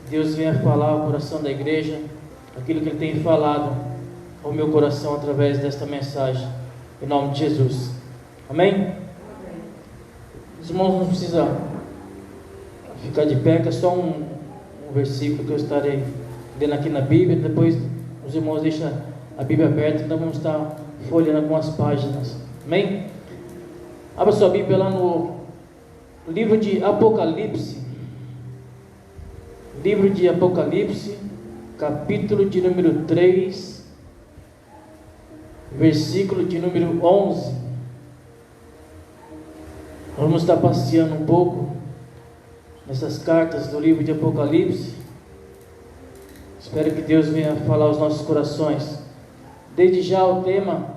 Deus venha falar ao coração da igreja aquilo que Ele tem falado ao meu coração através desta mensagem, em nome de Jesus. Amém? Os irmãos não precisam ficar de pé, que é só um versículo que eu estarei lendo aqui na Bíblia. Depois os irmãos deixam a Bíblia aberta, então vamos estar folheando algumas páginas. Amém? Abra sua Bíblia lá no livro de Apocalipse. Livro de Apocalipse, capítulo de número 3, versículo de número 11. Vamos estar passeando um pouco nessas cartas do livro de Apocalipse. Espero que Deus venha falar aos nossos corações. Desde já o tema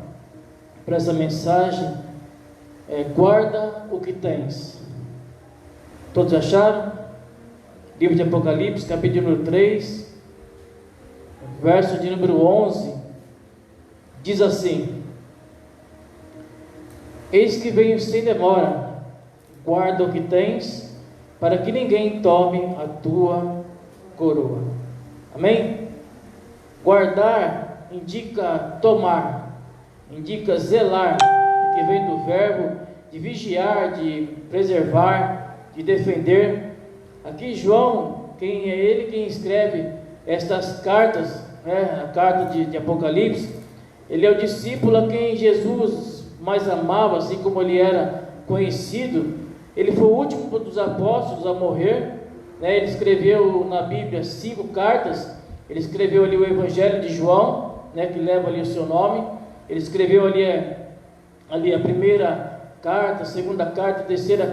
para essa mensagem é: guarda o que tens. Todos acharam? Livro de Apocalipse, capítulo número 3, verso de número 11, diz assim: eis que venho sem demora, guarda o que tens, para que ninguém tome a tua coroa. Amém? Guardar indica tomar, indica zelar, que vem do verbo de vigiar, de preservar, de defender. Aqui João, quem é ele quem escreve estas cartas, a carta de Apocalipse, ele é o discípulo a quem Jesus mais amava, assim como ele era conhecido. Ele foi o último dos apóstolos a morrer, ele escreveu na Bíblia 5 cartas. Ele escreveu ali o Evangelho de João, que leva ali o seu nome. Ele escreveu ali a primeira carta, a segunda carta, a terceira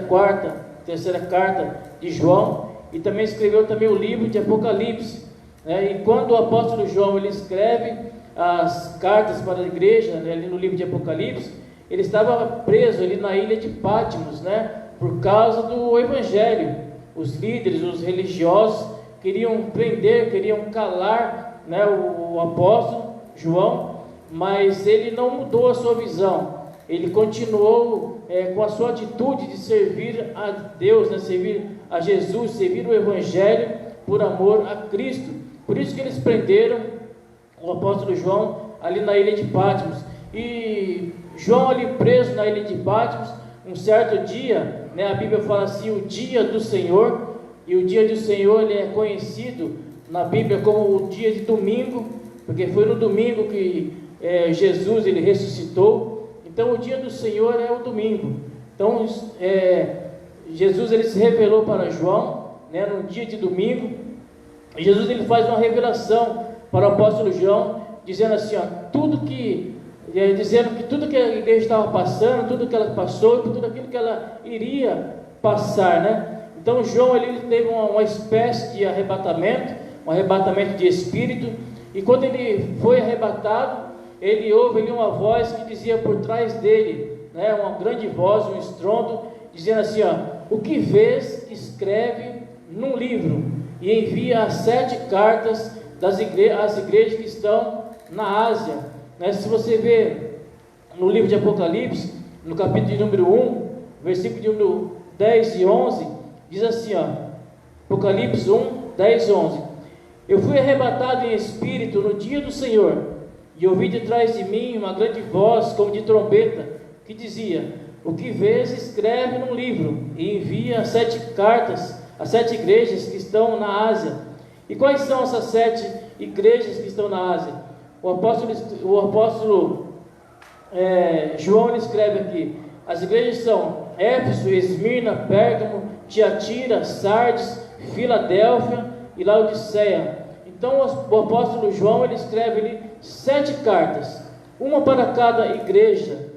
carta de João, e também escreveu também o livro de Apocalipse, E quando o apóstolo João ele escreve as cartas para a igreja, ali no livro de Apocalipse, ele estava preso ali na ilha de Patmos, por causa do Evangelho. Os líderes, os religiosos queriam prender, queriam calar, o apóstolo João, mas ele não mudou a sua visão. Ele continuou com a sua atitude de servir a Deus, servir a Jesus, servir o Evangelho por amor a Cristo. Por isso que eles prenderam o apóstolo João ali na ilha de Patmos. E João ali preso na ilha de Patmos, um certo dia, a Bíblia fala assim, o dia do Senhor. E o dia do Senhor ele é conhecido na Bíblia como o dia de domingo, porque foi no domingo que Jesus ele ressuscitou. Então o dia do Senhor é o domingo. Então Jesus ele se revelou para João, no dia de domingo. E Jesus ele faz uma revelação para o apóstolo João, dizendo assim, dizendo que tudo que a igreja estava passando, tudo que ela passou, tudo aquilo que ela iria passar, Então João ele teve uma espécie de arrebatamento, um arrebatamento de espírito. E quando ele foi arrebatado, ele ouve ali uma voz que dizia por trás dele, uma grande voz, um estrondo, dizendo assim, o que vês, escreve num livro e envia as 7 cartas às igrejas que estão na Ásia. Se você ver no livro de Apocalipse, no capítulo de número 1, versículo de número 10 e 11, diz assim, Apocalipse 1, 10 e 11: eu fui arrebatado em espírito no dia do Senhor, e ouvi de trás de mim uma grande voz, como de trombeta, que dizia: o que vês, escreve num livro, e envia as 7 cartas às 7 igrejas que estão na Ásia. E quais são essas 7 igrejas que estão na Ásia? O apóstolo João ele escreve aqui: as igrejas são Éfeso, Esmirna, Pérgamo, Tiatira, Sardes, Filadélfia e Laodiceia. Então o apóstolo João ele escreve ali 7 cartas, uma para cada igreja,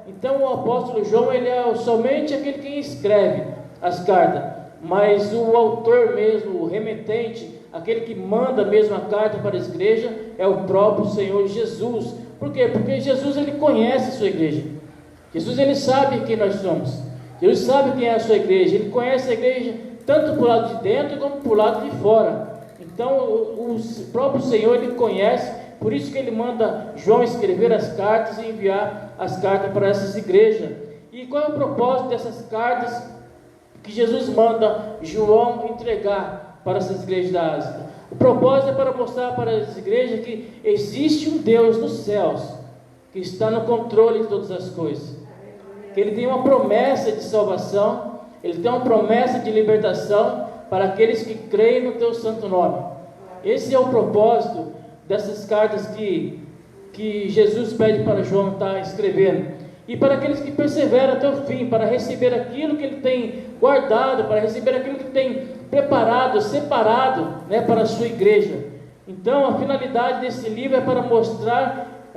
Então o apóstolo João ele é somente aquele que escreve as cartas, mas o autor mesmo, o remetente, aquele que manda mesmo a carta para a igreja é o próprio Senhor Jesus. Por quê? Porque Jesus ele conhece a sua igreja. Jesus ele sabe quem nós somos. Jesus sabe quem é a sua igreja. Ele conhece a igreja tanto por lado de dentro como por lado de fora. Então o próprio Senhor ele conhece, por isso que ele manda João escrever as cartas e enviar as cartas para essas igrejas. E qual é o propósito dessas cartas que Jesus manda João entregar para essas igrejas da Ásia. O propósito é para mostrar para as igrejas que existe um Deus nos céus, que está no controle de todas as coisas, que Ele tem uma promessa de salvação, Ele tem uma promessa de libertação para aqueles que creem no Teu santo nome. Esse é o propósito dessas cartas que Jesus pede para João estar escrevendo. E para aqueles que perseveram até o fim, para receber aquilo que Ele tem guardado, para receber aquilo que tem preparado, separado, né, para a sua igreja. Então a finalidade desse livro é para mostrar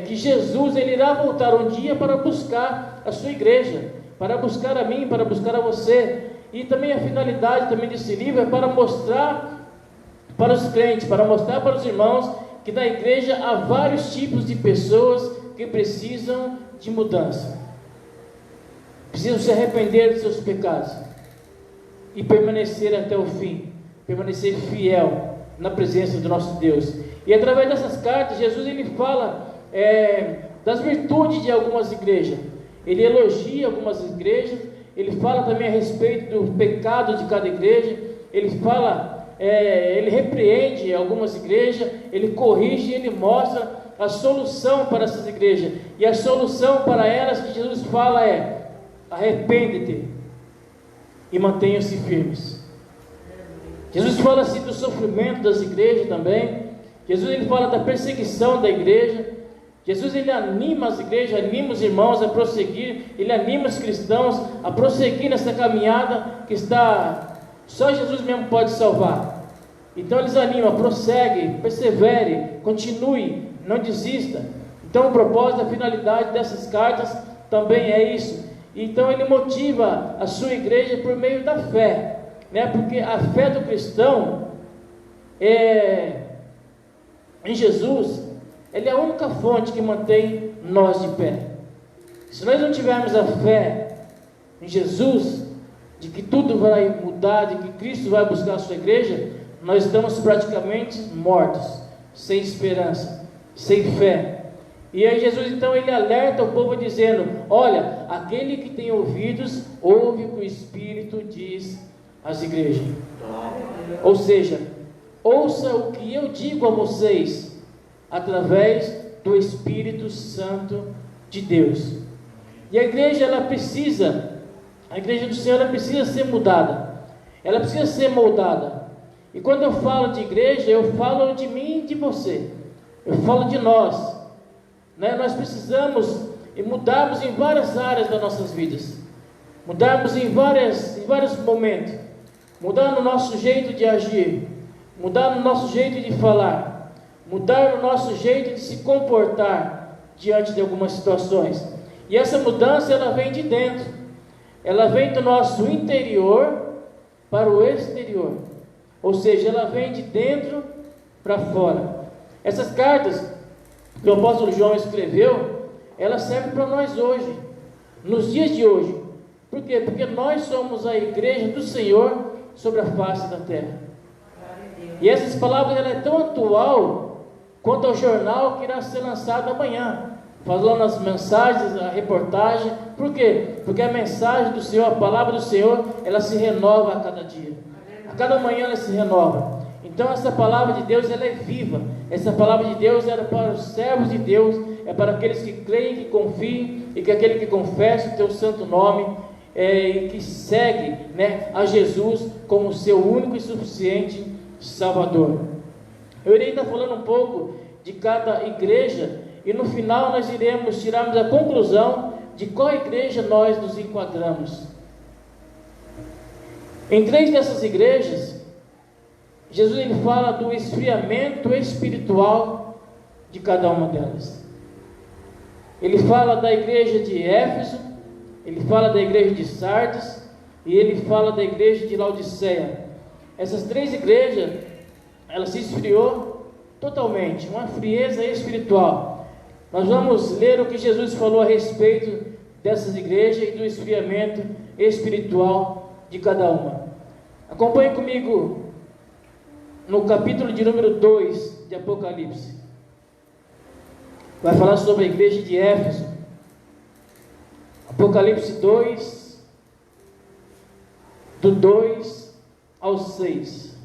que Jesus Ele irá voltar um dia para buscar a sua igreja, para buscar a mim, para buscar a você. E também a finalidade também desse livro é para mostrar para os crentes, para mostrar para os irmãos que na igreja há vários tipos de pessoas que precisam de mudança, precisam se arrepender de seus pecados e permanecer até o fim, permanecer fiel na presença do nosso Deus. E através dessas cartas, Jesus ele fala das virtudes de algumas igrejas, ele elogia algumas igrejas, ele fala também a respeito do pecado de cada igreja, ele fala, ele repreende algumas igrejas, ele corrige, ele mostra a solução para essas igrejas. E a solução para elas que Jesus fala é: arrepende-te e mantenham-se firmes. Jesus fala assim do sofrimento das igrejas também. Jesus ele fala da perseguição da igreja. Jesus ele anima as igrejas, anima os irmãos a prosseguir, ele anima os cristãos a prosseguir nessa caminhada que só Jesus mesmo pode salvar. Então eles animam, prossegue, persevere, continue, não desista. Então o propósito, a finalidade dessas cartas também é isso. Então ele motiva a sua igreja por meio da fé, né? Porque a fé do cristão em Jesus, ele é a única fonte que mantém nós de pé. Se nós não tivermos a fé em Jesus, de que tudo vai mudar, de que Cristo vai buscar a sua igreja, nós estamos praticamente mortos, sem esperança, sem fé. E aí Jesus então ele alerta o povo dizendo: olha, aquele que tem ouvidos, ouve o que o Espírito diz às igrejas. Ou seja, ouça o que eu digo a vocês, através do Espírito Santo de Deus. E a igreja a igreja do Senhor ela precisa ser mudada, ela precisa ser moldada. E quando eu falo de igreja, eu falo de mim e de você, eu falo de nós, né? Nós precisamos mudarmos em várias áreas das nossas vidas, mudarmos em vários momentos, mudar no nosso jeito de agir, mudar no nosso jeito de falar, mudar no nosso jeito de se comportar diante de algumas situações. E essa mudança ela vem de dentro, ela vem do nosso interior para o exterior, ou seja, ela vem de dentro para fora. Essas cartas que o apóstolo João escreveu, elas servem para nós hoje, nos dias de hoje. Por quê? Porque nós somos a igreja do Senhor sobre a face da terra. E essas palavras ela é tão atual quanto ao jornal que irá ser lançado amanhã, falando as mensagens, a reportagem. Por quê? Porque a mensagem do Senhor, a palavra do Senhor, ela se renova a cada dia, a cada manhã ela se renova. Então essa palavra de Deus ela é viva, essa palavra de Deus era para os servos de Deus, é para aqueles que creem, que confiem, e que aquele que confessa o teu santo nome, e que segue, né, a Jesus como seu único e suficiente Salvador. Eu irei estar falando um pouco de cada igreja, e no final nós iremos tirarmos a conclusão de qual igreja nós nos enquadramos. Em 3 dessas igrejas, Jesus ele fala do esfriamento espiritual de cada uma delas. Ele fala da igreja de Éfeso, ele fala da igreja de Sardes e ele fala da igreja de Laodiceia. Essas 3 igrejas, ela se esfriou totalmente, uma frieza espiritual. Nós vamos ler o que Jesus falou a respeito dessas igrejas e do esfriamento espiritual de cada uma. Acompanhe comigo no capítulo de número 2 de Apocalipse. Vai falar sobre a igreja de Éfeso. Apocalipse 2, do 2 ao 6.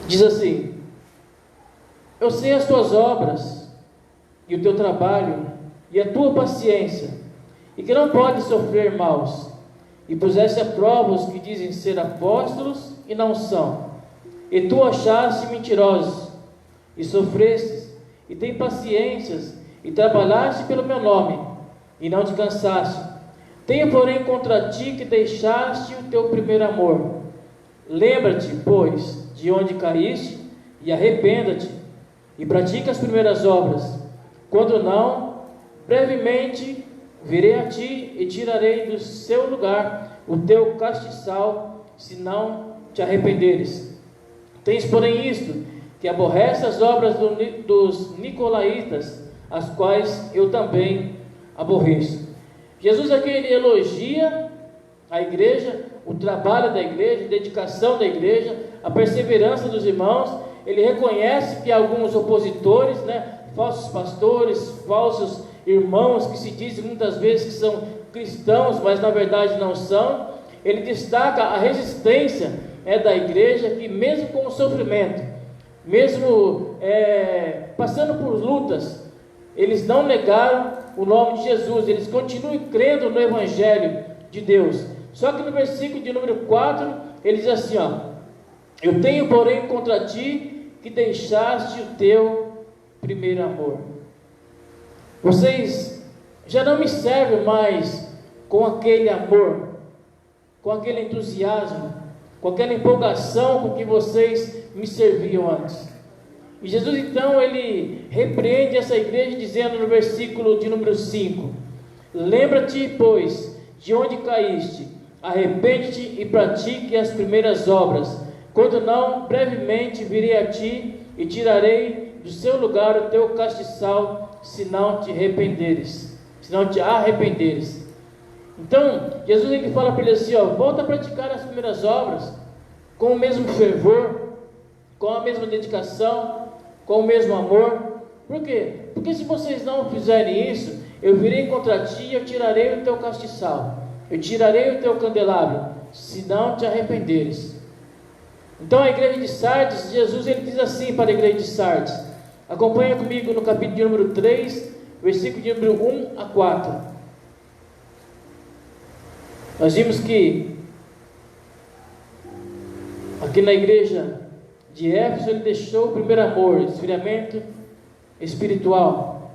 Diz assim: eu sei as tuas obras, e o teu trabalho, e a tua paciência, e que não podes sofrer maus, e puseste à prova os que dizem ser apóstolos e não são, e tu achaste mentirosos, e sofrestes, e tem paciências, e trabalhaste pelo meu nome, e não te cansaste. Tenho, porém, contra ti que deixaste o teu primeiro amor. Lembra-te, pois, de onde caíste, e arrependa-te, e pratica as primeiras obras. Quando não, brevemente virei a ti e tirarei do seu lugar o teu castiçal, se não te arrependeres. Tens, porém, isto, que aborrece as obras dos nicolaítas, as quais eu também aborreço. Jesus aqui ele elogia a igreja, o trabalho da igreja, a dedicação da igreja, a perseverança dos irmãos. Ele reconhece que alguns opositores, falsos pastores, falsos irmãos que se dizem muitas vezes que são cristãos, mas na verdade não são. Ele destaca a resistência da igreja, que mesmo com o sofrimento, mesmo passando por lutas, eles não negaram o nome de Jesus, eles continuam crendo no Evangelho de Deus. Só que no versículo de número 4, ele diz assim, eu tenho, porém, contra ti que deixaste o teu primeiro amor. Vocês já não me servem mais com aquele amor, com aquele entusiasmo, com aquela empolgação com que vocês me serviam antes. E Jesus então ele repreende essa igreja dizendo no versículo de número 5: lembra-te, pois, de onde caíste, arrepende-te e pratique as primeiras obras. Quando não, brevemente virei a ti e tirarei do seu lugar o teu castiçal, se não te arrependeres. Então, Jesus ele fala para ele assim, volta a praticar as primeiras obras, com o mesmo fervor, com a mesma dedicação, com o mesmo amor. Por quê? Porque se vocês não fizerem isso, eu virei contra ti e eu tirarei o teu castiçal, eu tirarei o teu candelabro, se não te arrependeres. Então a igreja de Sardes, Jesus ele diz assim para a igreja de Sardes, acompanha comigo no capítulo de número 3, versículo de número 1 a 4. Nós vimos que aqui na igreja de Éfeso ele deixou o primeiro amor, esfriamento espiritual.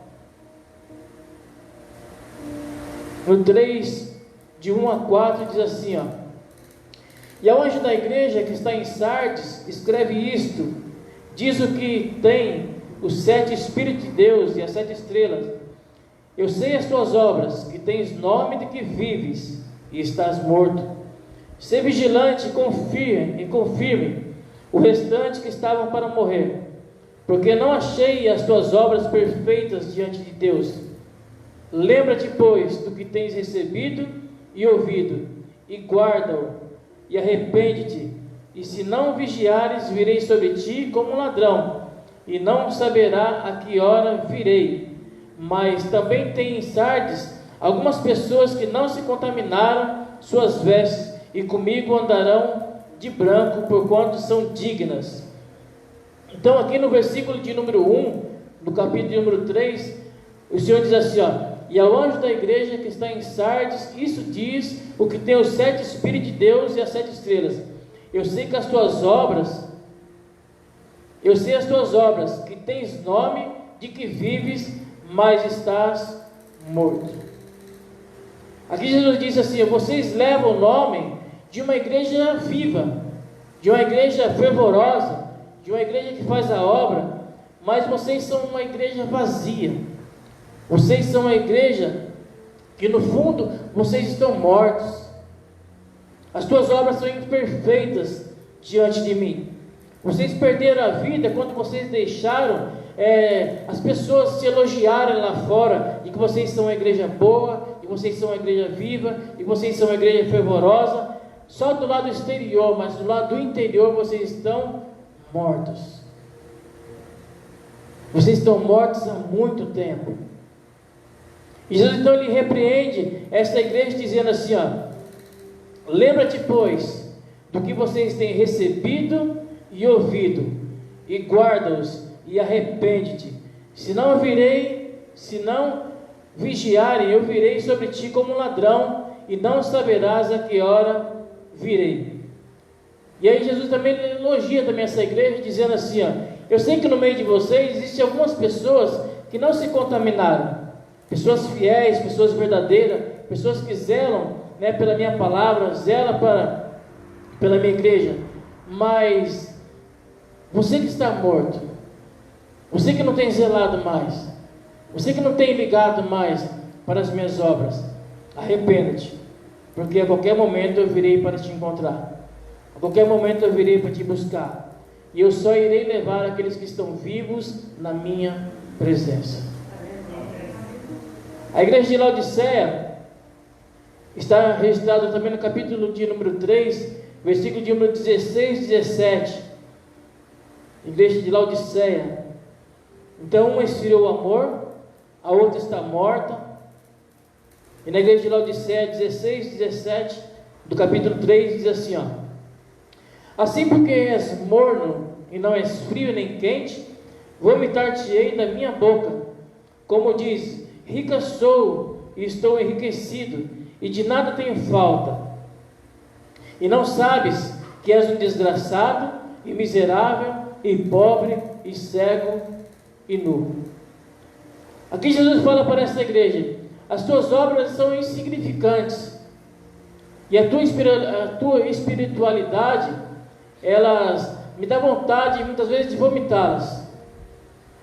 No 3, de 1 a 4, diz assim, e ao anjo da igreja que está em Sardes, escreve isto, diz o que tem os 7 Espíritos de Deus e as 7 estrelas. Eu sei as tuas obras, que tens nome de que vives e estás morto. Sê vigilante e confirme o restante que estavam para morrer, porque não achei as tuas obras perfeitas diante de Deus. Lembra-te, pois, do que tens recebido e ouvido, e guarda-o, e arrepende-te, e se não vigiares, virei sobre ti como um ladrão, e não saberá a que hora virei. Mas também tem em Sardes algumas pessoas que não se contaminaram suas vestes, e comigo andarão de branco, porquanto são dignas. Então aqui no versículo de número 1, do capítulo de número 3, o Senhor diz assim, e ao anjo da igreja que está em Sardes, isso diz o que tem os 7 Espíritos de Deus e as 7 estrelas. Eu sei as tuas obras, que tens nome de que vives, mas estás morto. Aqui Jesus diz assim, vocês levam o nome de uma igreja viva, de uma igreja fervorosa, de uma igreja que faz a obra, mas vocês são uma igreja vazia. Vocês são uma igreja que no fundo vocês estão mortos. As tuas obras são imperfeitas diante de mim. Vocês perderam a vida quando vocês deixaram as pessoas se elogiarem lá fora, e que vocês são uma igreja boa, e vocês são uma igreja viva, e vocês são uma igreja fervorosa, só do lado exterior, mas do lado do interior vocês estão mortos. Vocês estão mortos há muito tempo. E Jesus então ele repreende esta igreja dizendo assim, ó: lembra-te, pois, do que vocês têm recebido e ouvido, e guarda-os, e arrepende-te. Se não vigiarem, eu virei sobre ti como um ladrão, e não saberás a que hora virei. E aí Jesus também elogia também essa igreja, dizendo assim, ó: eu sei que no meio de vocês existem algumas pessoas que não se contaminaram, pessoas fiéis, pessoas verdadeiras, pessoas que zelam, né, pela minha palavra, zelam pela minha igreja. Mas você que está morto, você que não tem zelado mais, você que não tem ligado mais para as minhas obras, arrependa-te, porque a qualquer momento eu virei para te encontrar, a qualquer momento eu virei para te buscar, e eu só irei levar aqueles que estão vivos na minha presença. A igreja de Laodiceia está registrada também no capítulo de número 3, versículo de número 16 e 17. Igreja de Laodiceia. Então uma esfriou o amor, a outra está morta. E na igreja de Laodiceia 16 e 17 do capítulo 3 diz assim, ó: assim, porque és morno e não és frio nem quente, vomitar-te-ei da minha boca. Como diz: rica sou e estou enriquecido, e de nada tenho falta. E não sabes que és um desgraçado e miserável e pobre e cego e nu. Aqui Jesus fala para essa igreja: as tuas obras são insignificantes, e a tua espiritualidade, elas me dá vontade muitas vezes de vomitá-las,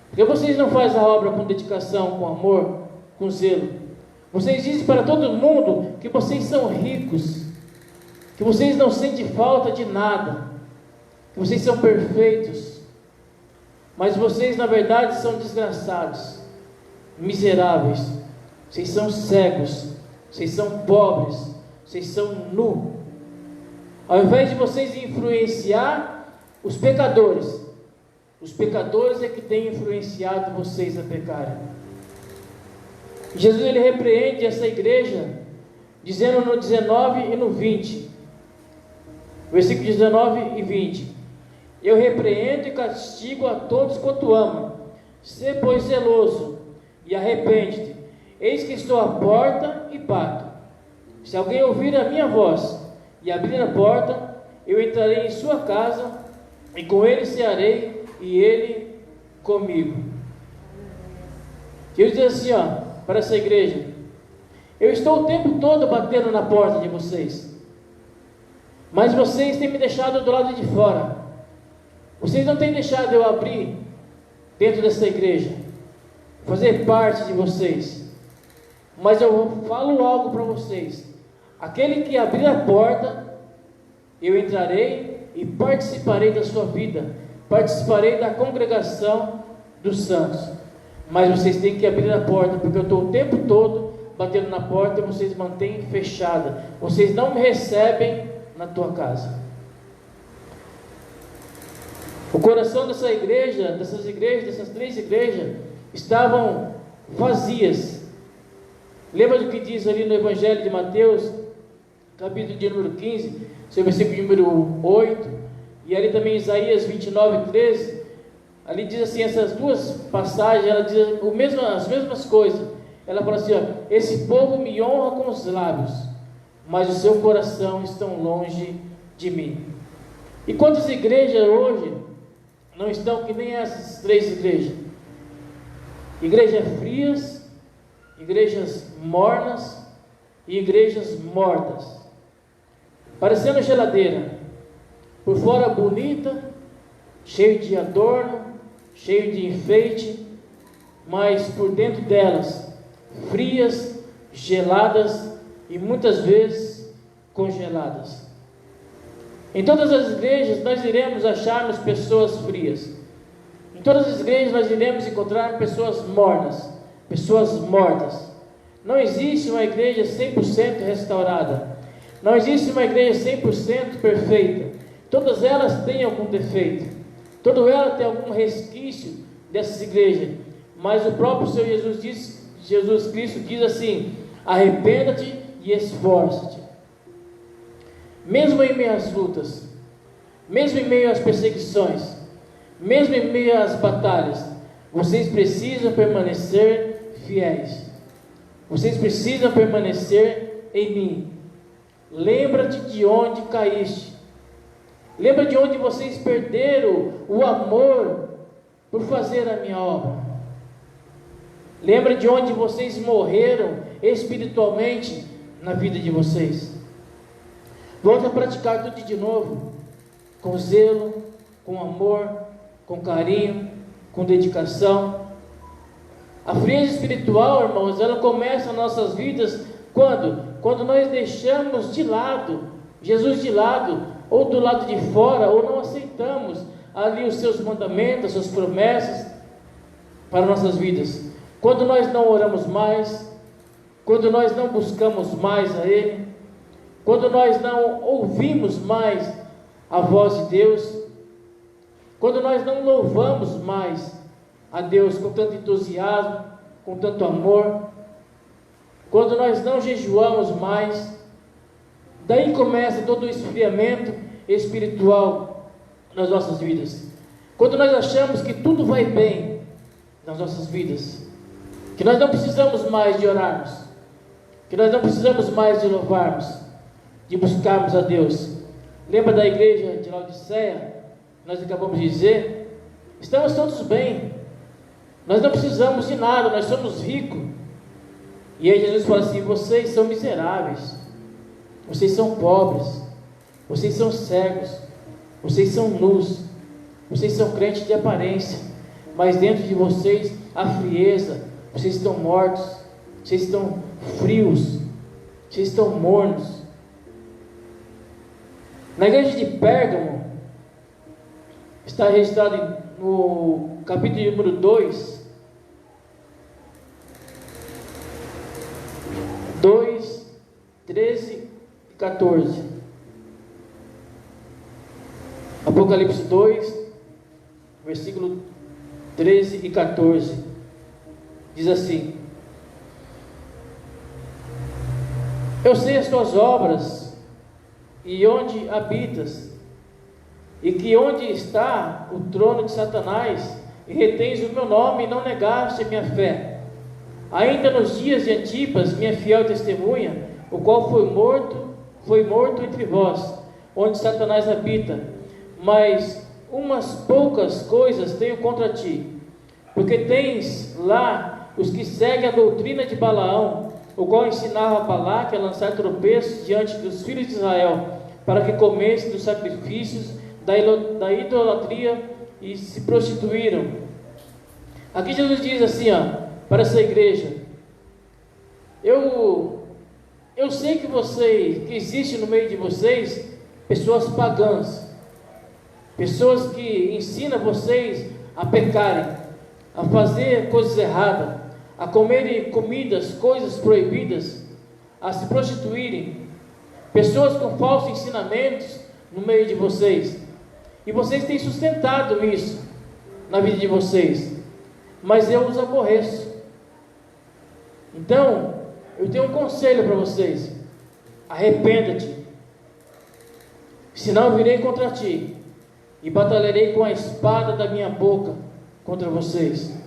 porque vocês não fazem a obra com dedicação, com amor, com zelo. Vocês dizem para todo mundo que vocês são ricos, que vocês não sentem falta de nada, que vocês são perfeitos, mas vocês na verdade são desgraçados, miseráveis, vocês são cegos, vocês são pobres, vocês são nus. Ao invés de vocês influenciar os pecadores é que têm influenciado vocês a pecarem. Jesus ele repreende essa igreja, dizendo no 19 e no 20, versículo 19 e 20: eu repreendo e castigo a todos quanto amo. Sê, pois, zeloso e arrepende-te. Eis que estou à porta e bato. Se alguém ouvir a minha voz e abrir a porta, eu entrarei em sua casa, e com ele cearei, e ele comigo. Deus diz assim, ó, para essa igreja: eu estou o tempo todo batendo na porta de vocês, mas vocês têm me deixado do lado de fora. Vocês não têm deixado eu abrir dentro dessa igreja, fazer parte de vocês. Mas eu falo algo para vocês: aquele que abrir a porta, eu entrarei e participarei da sua vida, participarei da congregação dos santos. Mas vocês têm que abrir a porta, porque eu estou o tempo todo batendo na porta e vocês mantêm fechada. Vocês não me recebem na tua casa. O coração dessa igreja, dessas três igrejas, estavam vazias. Lembra do que diz ali no Evangelho de Mateus, capítulo de número 15, seu versículo de número 8, e ali também Isaías 29, 13, ali diz assim, essas duas passagens, ela diz as mesmas coisas. Ela fala assim, ó: esse povo me honra com os lábios, mas o seu coração estão longe de mim. E quantas igrejas hoje não estão que nem essas três igrejas? Igrejas frias, igrejas mornas e igrejas mortas, parecendo geladeira, por fora bonita, cheio de adorno, cheio de enfeite, mas por dentro delas frias, geladas e muitas vezes congeladas. Em todas as igrejas nós iremos acharmos pessoas frias. Em todas as igrejas nós iremos encontrar pessoas mornas, pessoas mortas. Não existe uma igreja 100% restaurada. Não existe uma igreja 100% perfeita. Todas elas têm algum defeito. Toda ela tem algum resquício dessas igrejas. Mas o próprio Senhor Jesus Jesus Cristo diz assim: arrependa-te e esforça-te. Mesmo em meio às lutas, mesmo em meio às perseguições, mesmo em meio às batalhas, vocês precisam permanecer fiéis. Vocês precisam permanecer em mim. Lembra-te de onde caíste. Lembra de onde vocês perderam o amor por fazer a minha obra. Lembra de onde vocês morreram espiritualmente na vida de vocês. Volte a praticar tudo de novo, com zelo, com amor, com carinho, com dedicação. A frieza espiritual, irmãos, ela começa nas nossas vidas quando nós deixamos de lado Jesus de lado, ou do lado de fora, ou não aceitamos ali os seus mandamentos, as suas promessas para nossas vidas. Quando nós não oramos mais, quando nós não buscamos mais a Ele, quando nós não ouvimos mais a voz de Deus, quando nós não louvamos mais a Deus com tanto entusiasmo, com tanto amor, quando nós não jejuamos mais, daí começa todo o esfriamento espiritual nas nossas vidas. Quando nós achamos que tudo vai bem nas nossas vidas, que nós não precisamos mais de orarmos, que nós não precisamos mais de louvarmos, de buscarmos a Deus. Lembra da igreja de Laodiceia? Nós acabamos de dizer, estamos todos bem, nós não precisamos de nada, nós somos ricos. E aí Jesus fala assim: vocês são miseráveis, vocês são pobres, vocês são cegos, vocês são nus, vocês são crentes de aparência, mas dentro de vocês há frieza, vocês estão mortos, vocês estão frios, vocês estão mornos. Na igreja de Pérgamo, está registrado no capítulo número 2, 13 e 14. Apocalipse 2, versículo 13 e 14. Diz assim: eu sei as tuas obras e onde habitas, e que onde está o trono de Satanás, e retens o meu nome e não negaste a minha fé. Ainda nos dias de Antipas, minha fiel testemunha, o qual foi morto entre vós, onde Satanás habita. Mas umas poucas coisas tenho contra ti, porque tens lá os que seguem a doutrina de Balaão, o qual ensinava a Balaque a lançar tropeços diante dos filhos de Israel, para que comessem dos sacrifícios da idolatria e se prostituíram. Aqui Jesus diz assim, para essa igreja: eu sei que existe no meio de vocês pessoas pagãs, pessoas que ensinam vocês a pecarem, a fazer coisas erradas, a comerem coisas proibidas, a se prostituírem, pessoas com falsos ensinamentos no meio de vocês, e vocês têm sustentado isso na vida de vocês, mas eu os aborreço. Então, eu tenho um conselho para vocês: arrependa-te, senão eu virei contra ti e batalharei com a espada da minha boca contra vocês.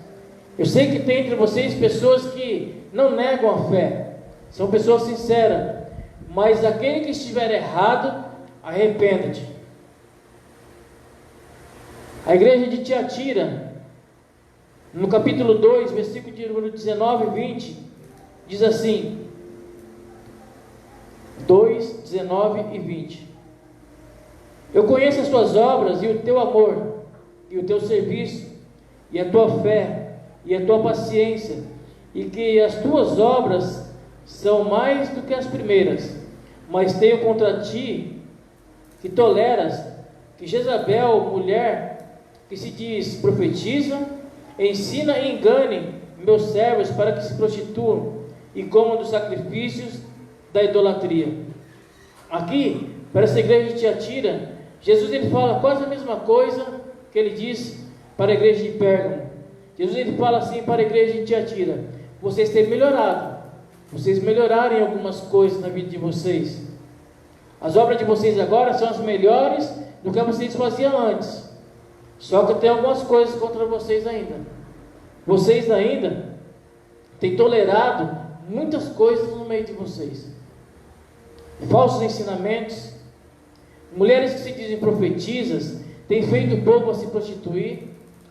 Eu sei que tem entre vocês pessoas que não negam a fé, são pessoas sinceras, mas aquele que estiver errado, arrependa-te. A igreja de Tiatira, no capítulo 2, versículo de número 19 e 20, diz assim: 2, 19 e 20. Eu conheço as tuas obras e o teu amor, e o teu serviço, e a tua fé, e a tua paciência, e que as tuas obras são mais do que as primeiras, mas tenho contra ti que toleras que Jezabel, mulher que se diz profetiza, ensina e engane meus servos para que se prostituam e comam dos sacrifícios da idolatria. Aqui, para essa igreja de Tiatira, Jesus ele fala quase a mesma coisa que ele disse para a igreja de Pérgamo. Jesus ele fala assim para a igreja de Tiatira: vocês têm melhorado. Vocês melhoraram em algumas coisas na vida de vocês. As obras de vocês agora são as melhores do que vocês faziam antes. Só que tem algumas coisas contra vocês ainda. Vocês ainda têm tolerado muitas coisas no meio de vocês. Falsos ensinamentos. Mulheres que se dizem profetisas têm feito o povo a se prostituir,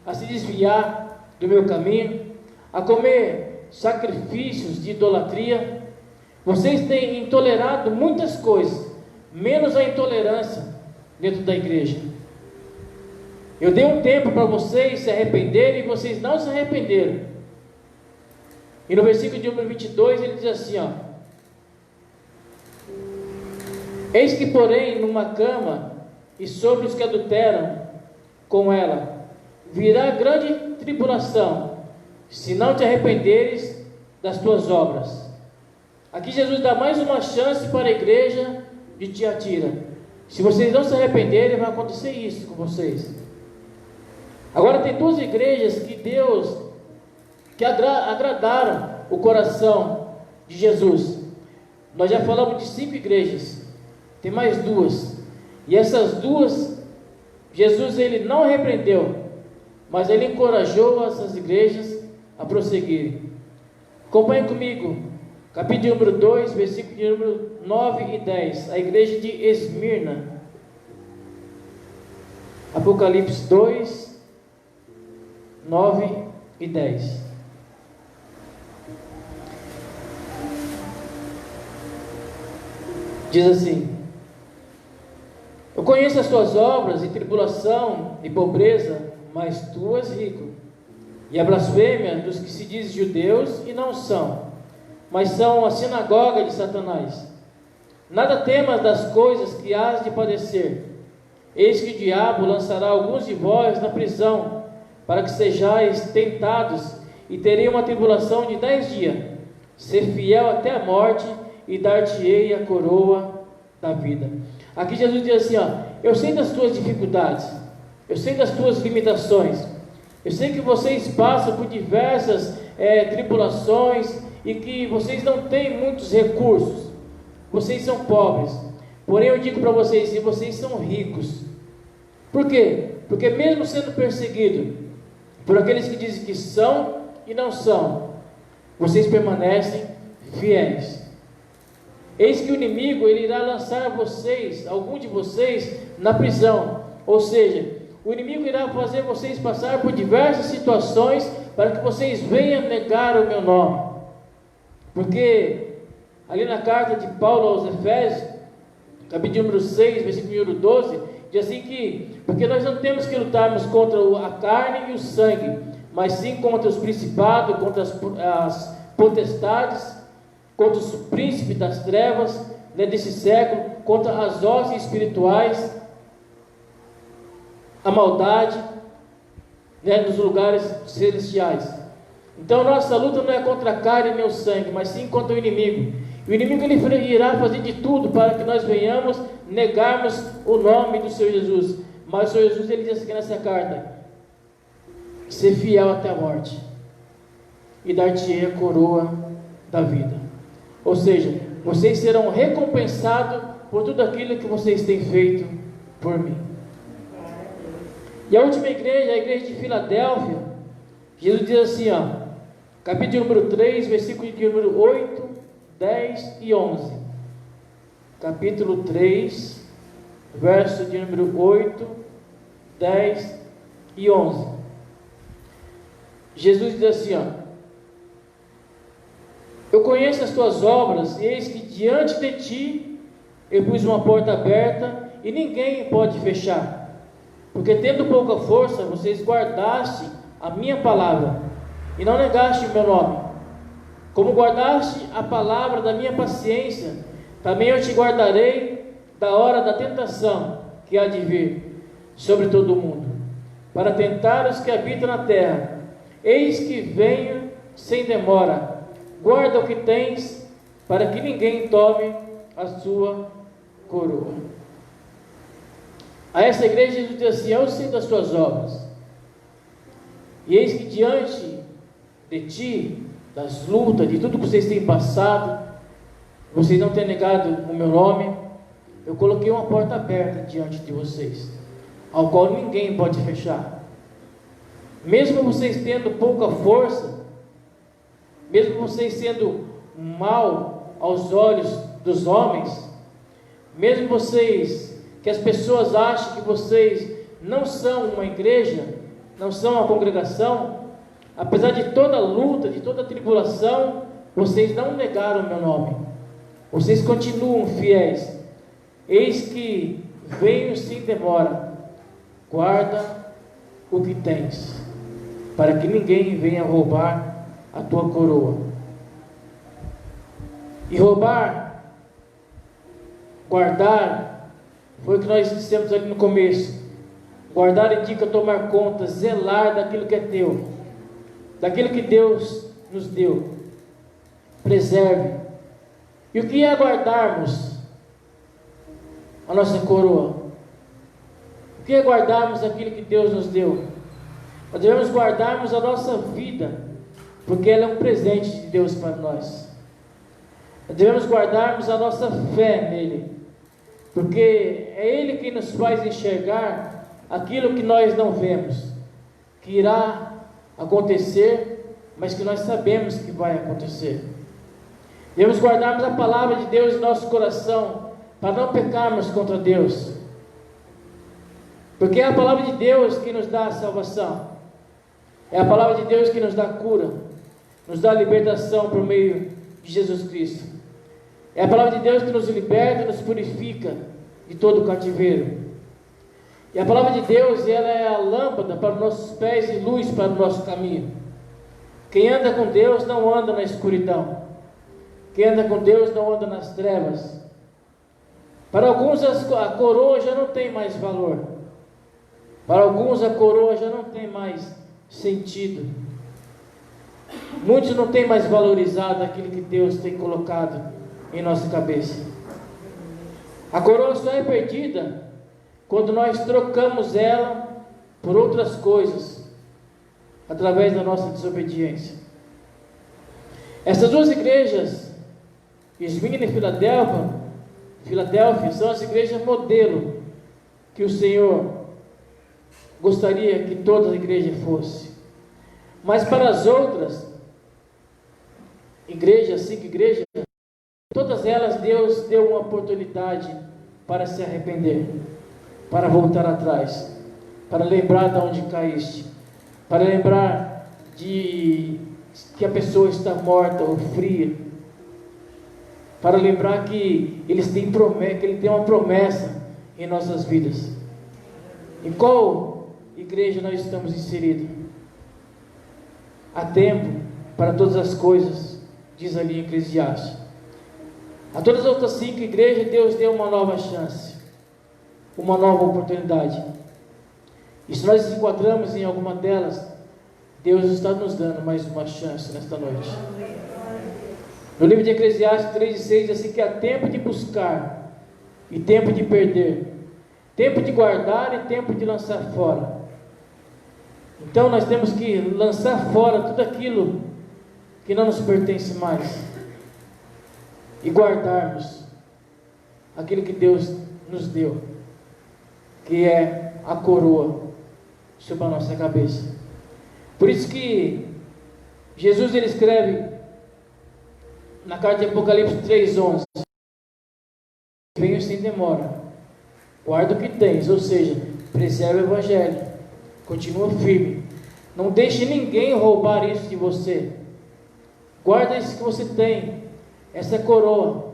a se desviar do meu caminho, a comer sacrifícios de idolatria. Vocês têm intolerado muitas coisas, menos a intolerância dentro da igreja. Eu dei um tempo para vocês se arrependerem e vocês não se arrependeram. E no versículo de número 22 ele diz assim, ó: eis que porém numa cama e sobre os que adulteram com ela virá grande tribulação, se não te arrependeres das tuas obras. Aqui Jesus dá mais uma chance para a igreja de Tiatira. Se vocês não se arrependerem, vai acontecer isso com vocês. Agora tem duas igrejas que Deus, que agradaram o coração de Jesus. Nós já falamos de 5 igrejas, tem mais 2, e essas 2, Jesus ele não repreendeu, mas ele encorajou essas igrejas a prosseguir. Acompanhe comigo, capítulo número 2, versículo de número 9 e 10, a igreja de Esmirna. Apocalipse 2, 9 e 10. Diz assim: eu conheço as tuas obras e tribulação e pobreza, mas tu és rico. E a blasfêmia dos que se dizem judeus e não são, mas são a sinagoga de Satanás. Nada temas das coisas que hás de padecer. Eis que o diabo lançará alguns de vós na prisão, para que sejais tentados, e terei uma tribulação de 10 dias. Ser fiel até a morte, e dar-te-ei a coroa da vida. Aqui Jesus diz assim, ó: eu sei das tuas dificuldades, eu sei das tuas limitações, eu sei que vocês passam por diversas tribulações, e que vocês não têm muitos recursos, vocês são pobres, porém eu digo para vocês que vocês são ricos. Por quê? Porque mesmo sendo perseguido por aqueles que dizem que são e não são, vocês permanecem fiéis. Eis que o inimigo ele irá lançar vocês, algum de vocês, na prisão. Ou seja, o inimigo irá fazer vocês passar por diversas situações para que vocês venham negar o meu nome. Porque ali na carta de Paulo aos Efésios, capítulo número 6, versículo número 12, diz assim que, porque nós não temos que lutarmos contra a carne e o sangue, mas sim contra os principados, contra as potestades, contra os príncipes das trevas, desse século, contra as hostes espirituais, a maldade, nos lugares celestiais. Então nossa luta não é contra a carne nem o sangue, mas sim contra o inimigo. O inimigo ele irá fazer de tudo para que nós venhamos negarmos o nome do Senhor Jesus. Mas o Senhor Jesus ele diz aqui nessa carta: ser fiel até a morte, e dar-te-ei a coroa da vida. Ou seja, vocês serão recompensados por tudo aquilo que vocês têm feito por mim. E a última igreja, a igreja de Filadélfia, Jesus diz assim, ó, capítulo número 3, versículo de número 8, 10 e 11. Capítulo 3, verso de número 8, 10 e 11. Jesus diz assim, ó: eu conheço as tuas obras, e eis que diante de ti eu pus uma porta aberta, e ninguém pode fechar. Porque tendo pouca força, vocês guardaste a minha palavra, e não negaste o meu nome. Como guardaste a palavra da minha paciência, também eu te guardarei da hora da tentação que há de vir sobre todo o mundo, para tentar os que habitam na terra. Eis que venho sem demora. Guarda o que tens, para que ninguém tome a sua coroa. A essa igreja Jesus diz assim: eu sei das tuas obras, e eis que diante de ti das lutas, de tudo que vocês têm passado, vocês não têm negado o meu nome, eu coloquei uma porta aberta diante de vocês, ao qual ninguém pode fechar. Mesmo vocês tendo pouca força, mesmo vocês sendo mal aos olhos dos homens, mesmo vocês, que as pessoas acham que vocês não são uma igreja, não são uma congregação, apesar de toda luta, de toda tribulação, vocês não negaram o meu nome, vocês continuam fiéis. Eis que venho sem demora, guarda o que tens, para que ninguém venha roubar a tua coroa. E roubar, guardar, foi o que nós dissemos ali no começo. Guardar indica tomar conta, zelar daquilo que é teu, daquilo que Deus nos deu. Preserve. E o que é guardarmos a nossa coroa? O que é guardarmos aquilo que Deus nos deu? Nós devemos guardarmos a nossa vida, porque ela é um presente de Deus para nós. Nós devemos guardarmos a nossa fé nele, porque é Ele quem nos faz enxergar aquilo que nós não vemos, que irá acontecer, mas que nós sabemos que vai acontecer. Devemos guardarmos a palavra de Deus em nosso coração, para não pecarmos contra Deus, porque é a palavra de Deus que nos dá a salvação, é a palavra de Deus que nos dá cura, nos dá libertação por meio de Jesus Cristo. É a palavra de Deus que nos liberta, nos purifica de todo o cativeiro. E a palavra de Deus, ela é a lâmpada para os nossos pés e luz para o nosso caminho. Quem anda com Deus não anda na escuridão. Quem anda com Deus não anda nas trevas. Para alguns a coroa já não tem mais valor. Para alguns a coroa já não tem mais sentido. Muitos não têm mais valorizado aquilo que Deus tem colocado em nossa cabeça. A coroa só é perdida quando nós trocamos ela por outras coisas, através da nossa desobediência. Essas duas igrejas, Esmirna e Filadélfia, são as igrejas modelo que o Senhor gostaria que toda a igreja fosse. Mas para as outras igrejas, 5 igrejas, todas elas Deus deu uma oportunidade para se arrepender, para voltar atrás, para lembrar de onde caíste, para lembrar de que a pessoa está morta ou fria, para lembrar que eles têm promessa, que Ele tem uma promessa em nossas vidas. Em qual igreja nós estamos inseridos? Há tempo para todas as coisas, diz ali em Eclesiastes. A todas as outras 5 igrejas, Deus deu uma nova chance, uma nova oportunidade. E se nós nos enquadramos em alguma delas, Deus está nos dando mais uma chance nesta noite. No livro de Eclesiastes 3:6 diz assim que há tempo de buscar e tempo de perder, tempo de guardar e tempo de lançar fora. Então nós temos que lançar fora tudo aquilo que não nos pertence mais e guardarmos aquilo que Deus nos deu, que é a coroa sobre a nossa cabeça. Por isso que Jesus ele escreve na carta de Apocalipse 3:11: venho sem demora, guarda o que tens, ou seja, preserva o evangelho, continua firme, não deixe ninguém roubar isso de você, guarda isso que você tem, essa coroa,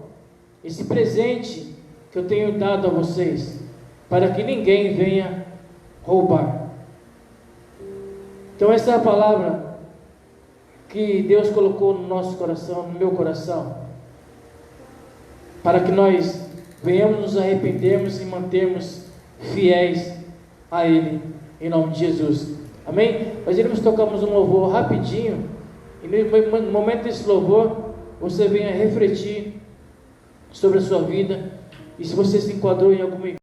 esse presente que eu tenho dado a vocês, para que ninguém venha roubar. Então essa é a palavra que Deus colocou no nosso coração, no meu coração, para que nós venhamos nos arrependermos e mantermos fiéis a Ele, em nome de Jesus. Amém? Nós iremos tocarmos um louvor rapidinho, e no momento desse louvor, você venha refletir sobre a sua vida, e se você se enquadrou em alguma igreja,